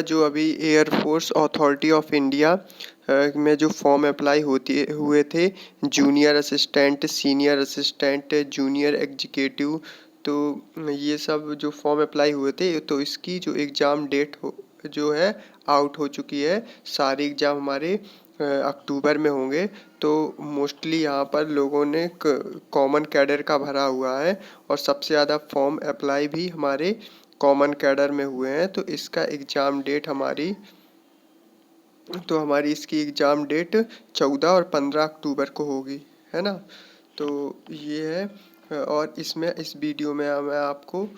का जो अभी एयरफोर्स अथॉरिटी ऑफ इंडिया में जो फॉर्म अप्लाई हुए थे, junior assistant, senior assistant, junior executive, तो ये सब जो फॉर्म अप्लाई हुए थे, तो इसकी जो एग्ज़ाम डेट जो है आउट हो चुकी है। सारे एग्ज़ाम हमारे अक्टूबर में होंगे। तो मोस्टली यहाँ पर लोगों ने कॉमन कैडर का भरा हुआ है और सबसे ज़्यादा फॉर्म अप्लाई भी हमारे कॉमन कैडर में हुए हैं। तो इसका एग्ज़ाम डेट हमारी इसकी एग्ज़ाम डेट 14 और 15 अक्टूबर को होगी, है ना। तो ये है। और इसमें इस वीडियो में मैं आपको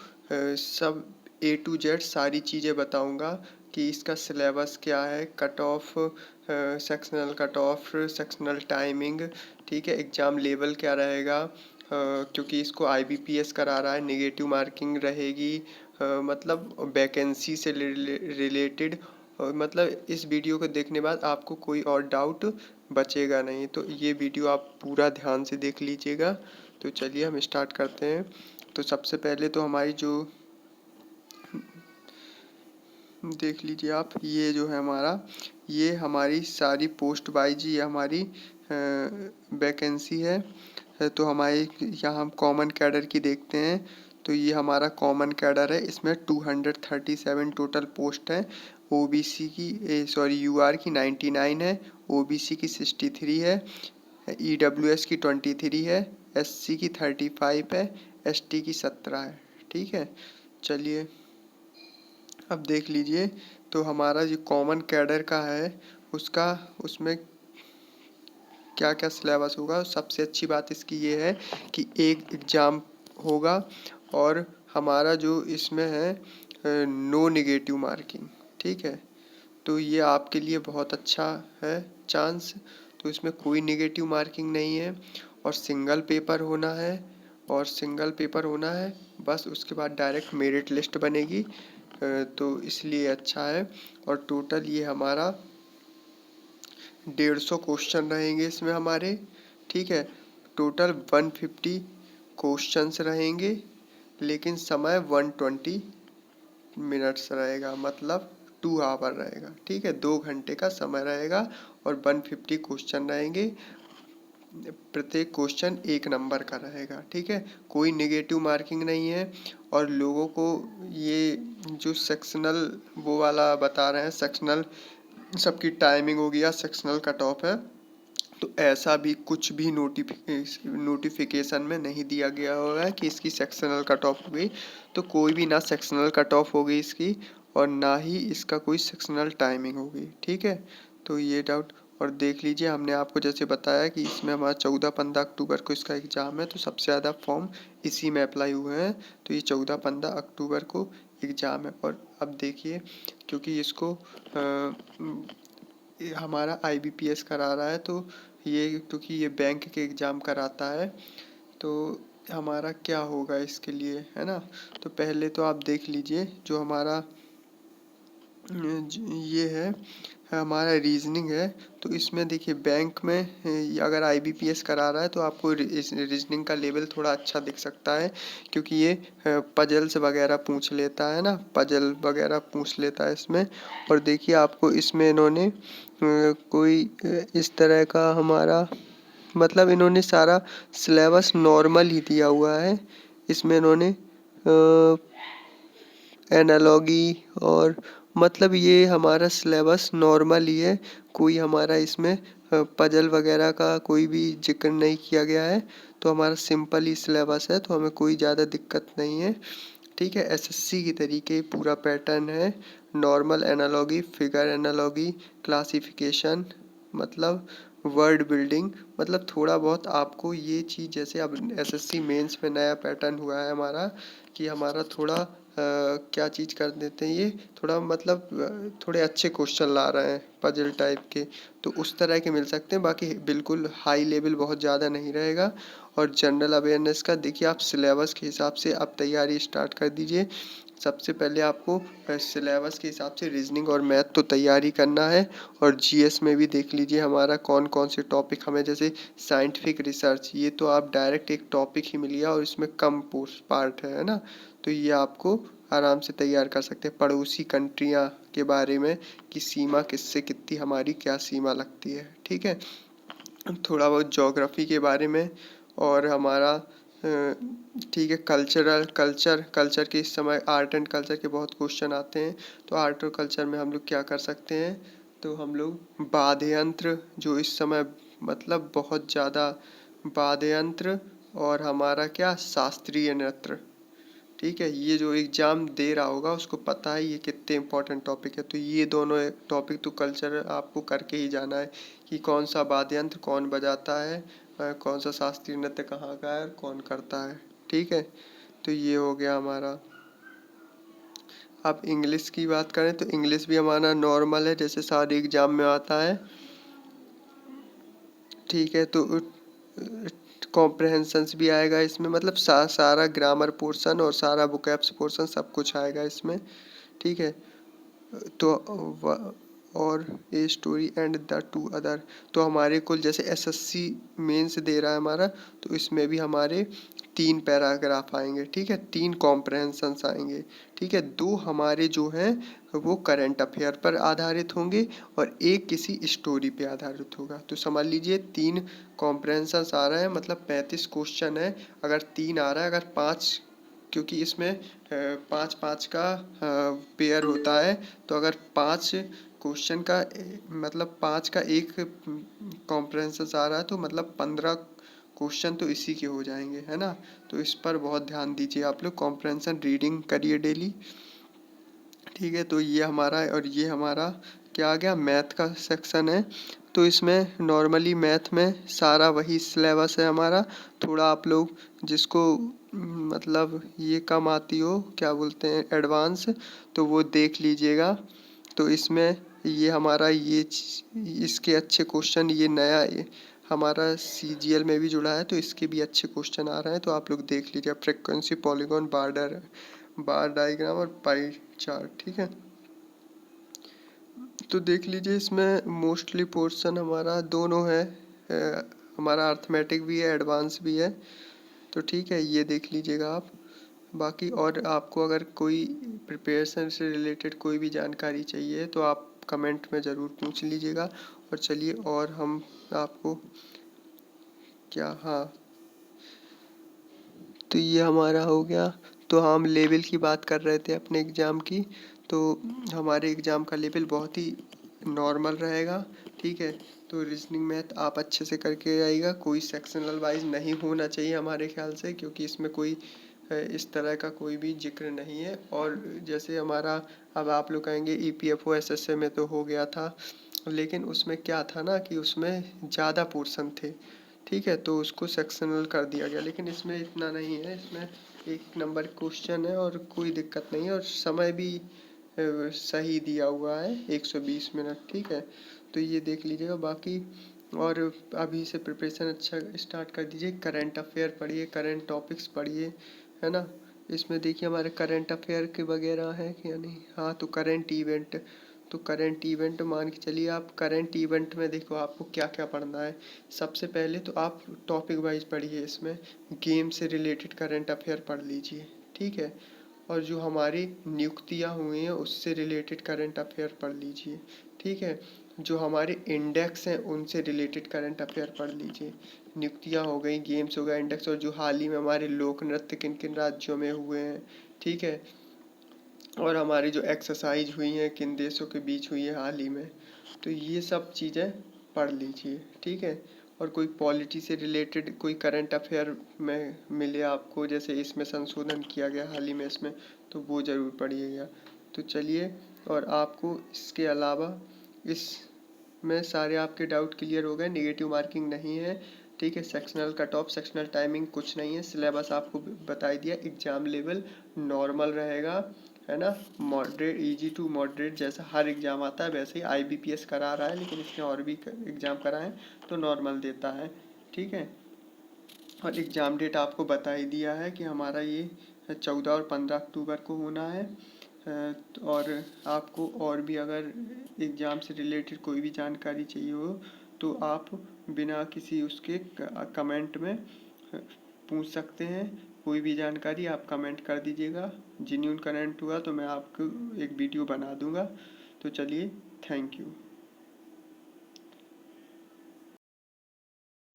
सब A to Z सारी चीज़ें बताऊंगा कि इसका सिलेबस क्या है, cut off, sectional cut off, sectional timing, ठीक है, एग्ज़ाम लेवल क्या रहेगा, क्योंकि इसको IBPS करा रहा है, नेगेटिव मार्किंग रहेगी, मतलब वैकेंसी से रिलेटेड, मतलब इस वीडियो को देखने बाद आपको कोई और डाउट बचेगा नहीं। तो ये वीडियो आप पूरा ध्यान से देख लीजिएगा। तो चलिए हम स्टार्ट करते हैं। तो सबसे पहले तो हमारी जो देख लीजिए आप, ये जो है ये हमारी सारी पोस्ट वाइज ये हमारी वैकेंसी है। तो हमारे यहाँ हम कॉमन कैडर की देखते हैं। तो ये हमारा कॉमन कैडर है, इसमें 237 टोटल पोस्ट हैं। OBC की UR की 99 है, OBC की 63 है, EWS की 23 है, SC की 35 है, ST की 17 है। ठीक है, चलिए अब देख लीजिए। तो हमारा जो कॉमन कैडर का है उसमें क्या क्या सिलेबस होगा। सबसे अच्छी बात इसकी ये है कि एक एग्ज़ाम होगा और हमारा जो इसमें है नो नेगेटिव मार्किंग, ठीक है। तो ये आपके लिए बहुत अच्छा है चांस। तो इसमें कोई नेगेटिव मार्किंग नहीं है और सिंगल पेपर होना है बस। उसके बाद डायरेक्ट मेरिट लिस्ट बनेगी, तो इसलिए अच्छा है। और टोटल ये हमारा 150 क्वेश्चन रहेंगे इसमें हमारे, ठीक है। टोटल 150 क्वेश्चंस रहेंगे, लेकिन समय 120 मिनट्स रहेगा, मतलब 2 आवर रहेगा, ठीक है। 2 घंटे का समय रहेगा और 150 क्वेश्चन रहेंगे। प्रत्येक क्वेश्चन 1 नंबर का रहेगा, ठीक है। कोई नेगेटिव मार्किंग नहीं है। और लोगों को ये जो सेक्शनल वो वाला बता रहे हैं, सेक्शनल सबकी टाइमिंग होगी या सेक्शनल कट ऑफ है, तो ऐसा भी कुछ भी नोटिफिकेशन में नहीं दिया गया होगा कि इसकी सेक्शनल कट ऑफ होगी। तो कोई भी ना सेक्शनल कट ऑफ होगी इसकी और ना ही इसका कोई सेक्शनल टाइमिंग होगी, ठीक है। तो ये डाउट। और देख लीजिए, हमने आपको जैसे बताया कि इसमें हमारा 14-15 अक्टूबर को इसका एग्ज़ाम है, तो सबसे ज़्यादा फॉर्म इसी में अप्लाई हुए हैं। तो ये 14-15 अक्टूबर को एग्ज़ाम है। और अब देखिए, क्योंकि इसको हमारा IBPS करा रहा है, तो ये क्योंकि ये बैंक के एग्ज़ाम कराता है, तो हमारा क्या होगा इसके लिए, है ना। तो पहले तो आप देख लीजिए, जो हमारा ये है हमारा रीजनिंग है। तो इसमें देखिए, बैंक में अगर IBPS करा रहा है तो आपको रीजनिंग का लेवल थोड़ा अच्छा दिख सकता है, क्योंकि ये पजल्स वगैरह पूछ लेता है ना, पजल वगैरह पूछ लेता है इसमें। और देखिए, आपको इसमें इन्होंने कोई इस तरह का हमारा, मतलब इन्होंने सारा सिलेबस नॉर्मल ही दिया हुआ है। इसमें इन्होंने एनालॉगी और मतलब ये हमारा सिलेबस नॉर्मल ही है। कोई हमारा इसमें पजल वगैरह का कोई भी जिक्र नहीं किया गया है। तो हमारा सिंपल ही सिलेबस है, तो हमें कोई ज़्यादा दिक्कत नहीं है, ठीक है। SSC की तरीके पूरा पैटर्न है। Normal analogy, figure analogy, classification, मतलब वर्ड बिल्डिंग, मतलब थोड़ा बहुत आपको ये चीज़, जैसे अब SSC मेंस में नया पैटर्न हुआ है हमारा, कि हमारा थोड़ा क्या चीज़ कर देते हैं, ये थोड़ा मतलब थोड़े अच्छे क्वेश्चन ला रहे हैं पजल टाइप के, तो उस तरह के मिल सकते हैं। बाकी बिल्कुल हाई लेवल बहुत ज़्यादा नहीं रहेगा। और जनरल अवेयरनेस का देखिए, आप सिलेबस के हिसाब से आप तैयारी स्टार्ट कर दीजिए। सबसे पहले आपको सिलेबस के हिसाब से रीजनिंग और मैथ तो तैयारी करना है। और GS में भी देख लीजिए हमारा कौन कौन से टॉपिक हमें, जैसे साइंटिफिक रिसर्च, ये तो आप डायरेक्ट एक टॉपिक ही मिल गया और इसमें कम पोस्ट पार्ट है ना। तो ये आपको आराम से तैयार कर सकते हैं। पड़ोसी कंट्रियाँ के बारे में कि सीमा किससे कितनी हमारी क्या सीमा लगती है। ठीक है, थोड़ा बहुत ज्योग्राफी के बारे में और हमारा ठीक है कल्चर के इस समय आर्ट एंड कल्चर के बहुत क्वेश्चन आते हैं। तो आर्ट और कल्चर में हम लोग क्या कर सकते हैं, तो हम लोग वाद्य यंत्र जो इस समय मतलब बहुत ज़्यादा वाद्य यंत्र और हमारा क्या शास्त्रीय नृत्य। ठीक है, ये जो एग्ज़ाम दे रहा होगा उसको पता है ये कितने इंपॉर्टेंट टॉपिक है। तो ये दोनों टॉपिक तो कल्चर आपको करके ही जाना है कि कौन सा वाद्य यंत्र कौन बजाता है, कौन सा शास्त्रीय नृत्य कहाँ का है और कौन करता है। ठीक है, तो ये हो गया हमारा। अब इंग्लिश की बात करें तो इंग्लिश भी हमारा नॉर्मल है जैसे सारे एग्जाम में आता है। ठीक है, तो कॉम्प्रहेंशंस भी आएगा इसमें, मतलब सारा ग्रामर पोर्शन और सारा वोकैब्स पोर्शन सब कुछ आएगा इसमें। ठीक है, तो और a story and the two other, तो हमारे कुल जैसे एसएससी मेंस दे रहा है हमारा, तो इसमें भी हमारे 3 पैराग्राफ आएंगे। ठीक है, 3 कॉम्प्रहेंशंस आएंगे। ठीक है, 2 हमारे जो हैं वो करंट अफेयर पर आधारित होंगे और एक किसी स्टोरी पे आधारित होगा। तो समझ लीजिए 3 कॉम्प्रहेंशंस आ रहा है, मतलब 35 क्वेश्चन है। अगर 3 आ रहा है, अगर 5, क्योंकि इसमें 5-5 का पेयर होता है, तो अगर 5 क्वेश्चन का मतलब 5 का एक कॉम्प्रहेंशन आ रहा है तो मतलब 15 क्वेश्चन तो इसी के हो जाएंगे, है ना। तो इस पर बहुत ध्यान दीजिए आप लोग, कॉम्प्रहेंशन रीडिंग करिए डेली। ठीक है, तो ये हमारा और ये हमारा क्या आ गया, मैथ का सेक्शन है। तो इसमें नॉर्मली मैथ में सारा वही सिलेबस है हमारा। थोड़ा आप लोग जिसको मतलब ये कम आती हो, क्या बोलते हैं, एडवांस, तो वो देख लीजिएगा। तो इसमें ये हमारा इसके अच्छे क्वेश्चन, ये नया हमारा सीजीएल में भी जुड़ा है तो इसके भी अच्छे क्वेश्चन आ रहे हैं, तो आप लोग देख लीजिए। फ्रीक्वेंसी, पॉलीगॉन, बार डायग्राम और पाई चार्ट। ठीक है, तो देख लीजिए इसमें मोस्टली पोर्शन हमारा दोनों है, हमारा अर्थमेटिक भी है एडवांस भी है। तो ठीक है, ये देख लीजिएगा आप। बाकी और आपको अगर कोई प्रिपरेशन से रिलेटेड कोई भी जानकारी चाहिए तो आप कमेंट में ज़रूर पूछ लीजिएगा। और चलिए, और हम आपको क्या, हाँ, तो ये हमारा हो गया। तो हम लेवल की बात कर रहे थे अपने एग्ज़ाम की। तो हमारे एग्ज़ाम का लेवल बहुत ही नॉर्मल रहेगा। ठीक है, तो रीजनिंग मैथ आप अच्छे से करके आइएगा, कोई सेक्शनल वाइज नहीं होना चाहिए हमारे ख्याल से, क्योंकि इसमें कोई इस तरह का कोई भी जिक्र नहीं है। और जैसे हमारा, अब आप लोग कहेंगे ईपीएफओ एसएसए में तो हो गया था, लेकिन उसमें क्या था ना कि उसमें ज़्यादा पोर्शन थे। ठीक है, तो उसको सेक्शनल कर दिया गया, लेकिन इसमें इतना नहीं है। इसमें एक नंबर क्वेश्चन है और कोई दिक्कत नहीं है, और समय भी सही दिया हुआ है, 120 मिनट। ठीक है, तो ये देख लीजिएगा। बाकी और अभी से प्रिपरेशन अच्छा स्टार्ट कर दीजिए, करंट अफेयर पढ़िए, करंट टॉपिक्स पढ़िए, है ना। इसमें देखिए हमारे करंट अफेयर के वगैरह है कि या नहीं। हाँ, तो करंट इवेंट, तो करंट इवेंट मान के चलिए आप। करंट इवेंट में देखो आपको क्या क्या पढ़ना है। सबसे पहले तो आप टॉपिक वाइज पढ़िए, इसमें गेम से रिलेटेड करंट अफेयर पढ़ लीजिए। ठीक है, और जो हमारी नियुक्तियाँ हुई हैं उससे रिलेटेड करंट अफेयर पढ़ लीजिए। ठीक है, जो हमारे इंडेक्स हैं उनसे रिलेटेड करंट अफेयर पढ़ लीजिए। नियुक्तियाँ हो गई, गेम्स हो गया, इंडेक्स, और जो हाल ही में हमारे लोक नृत्य किन किन राज्यों में हुए हैं। ठीक है, और हमारी जो एक्सरसाइज हुई हैं किन देशों के बीच हुई है हाल ही में, तो ये सब चीज़ें पढ़ लीजिए। ठीक है, और कोई पॉलिटी से रिलेटेड कोई करंट अफेयर में मिले आपको, जैसे इसमें संशोधन किया गया हाल ही में इसमें, तो वो ज़रूर पढ़िएगा। तो चलिए, और आपको इसके अलावा इसमें सारे आपके डाउट क्लियर हो गए, नेगेटिव मार्किंग नहीं है। ठीक है, sectional cut off, sectional timing कुछ नहीं है, सिलेबस आपको बता दिया, एग्जाम लेवल नॉर्मल रहेगा, है ना। मॉडरेट, इजी टू मॉडरेट, जैसा हर एग्ज़ाम आता है वैसे ही आईबीपीएस करा रहा है, लेकिन इसने और भी एग्ज़ाम कराए तो नॉर्मल देता है। ठीक है, और एग्ज़ाम डेट आपको बता ही दिया है कि हमारा ये 14 और 15 अक्टूबर को होना है। और आपको और भी अगर एग्ज़ाम से रिलेटेड कोई भी जानकारी चाहिए हो तो आप बिना किसी उसके कमेंट में पूछ सकते हैं। कोई भी जानकारी आप कमेंट कर दीजिएगा, जेन्यून कमेंट हुआ तो मैं आपको एक वीडियो बना दूंगा। तो चलिए, थैंक यू।